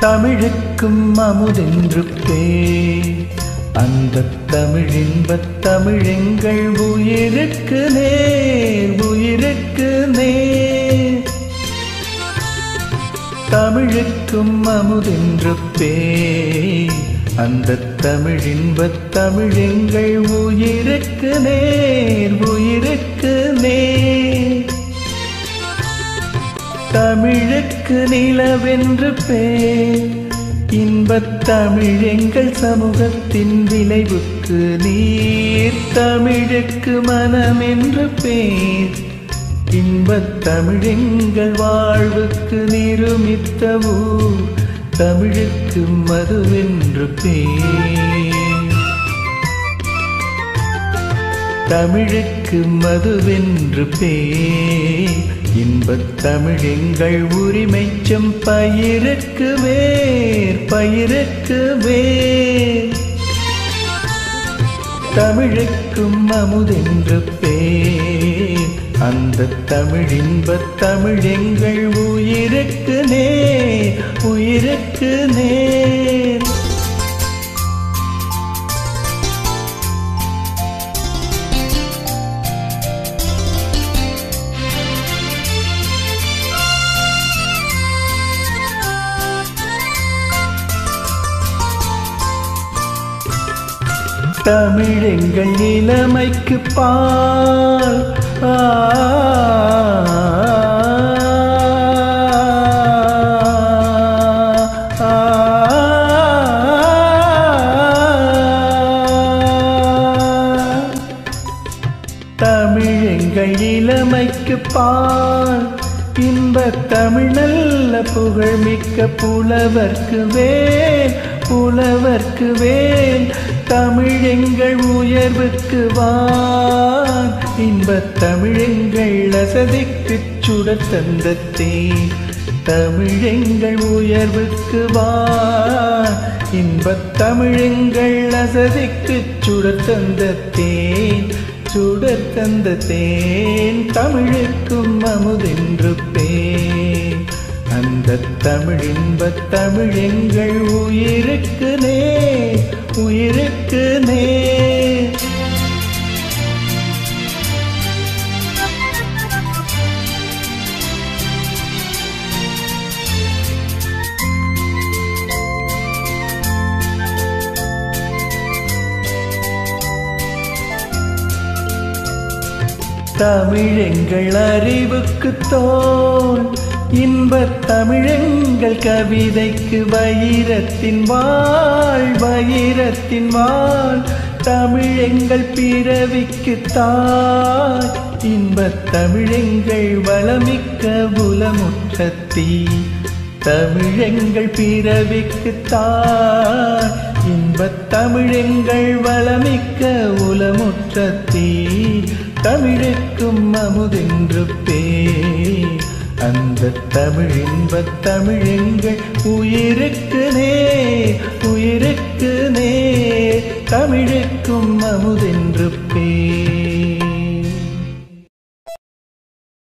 தமிழுக்கும் அமுதென்று பேர். அந்த தமிழின்பத் தமிழெங்கள் உயிருக்கு நேர், உயிருக்கு நேர். தமிழுக்கும் அமுதென்று பேர். அந்த தமிழின்பத் தமிழெங்கள் உயிருக்கு நேர், உயிருக்கு நேர். தமிழுக்கு நிலவென்று பேர். இன்பத் தமிழெங்கள் சமூகத்தின் விளைவுக்கு நீர். தமிழுக்கு மனமென்று பேர். இன்பத் தமிழெங்கள் வாழ்வுக்கு நிருமித்த ஊர். தமிழுக்கு மதுவென்று பேர். தமிழுக்கு மதுவென்று பேர். இன்பத் தமிழெங்கள் உரிமைச்சம் பயிருக்கு வேர், பயிருக்கு வேர். தமிழுக்கும் அமுதென்று பேர். அந்த தமிழின்பத் தமிழெங்கள் உயிருக்கு நேர், உயிருக்கு நேர். தமிழெங்கள் இளமைக்கு பால். தமிழெங்கள் இளமைக்கு பால். இன்பத் தமிழ் நல்ல புகழ்மிக்க புலவர்க்கு வேல், புலவர்க்கு வேல். தமிழெங்கள் உயர்வுக்கு வான். இன்பத் தமிழெங்கள் அசதிக்குச் சுடர் தந்த தேன். தமிழெங்கள் உயர்வுக்கு வான். இன்பத் தமிழெங்கள் அசதிக்குச் சுடர் தந்த தேன், சுடர் தந்த தேன். தமிழுக்கும் அமுதென்று பேர். அந்த தமிழின்பத் தமிழெங்கள் உயிருக்கு நேர், உயிருக்கு நேர். தமிழெங்கள் அறிவுக்கு தோல். இன்பத் தமிழெங்கள் கவிதைக்கு வைரத்தின் வாள், வைரத்தின் வாள். தமிழெங்கள் பிறவிக்கு தாய். இன்பத் தமிழெங்கள் வளமிக்க புலமுற்றத்தீ. தமிழெங்கள் பிறவிக்கு தாய். இன்பத் தமிழெங்கள் வளமிக்க உலமுற்றத்தீ. தமிழுக்கும் அமுதென்று பேர். அந்த தமிழின்பத் தமிழெங்கள் உயிருக்கு நேர், உயிருக்கு நேர். தமிழுக்கும் அமுதென்று பேர்.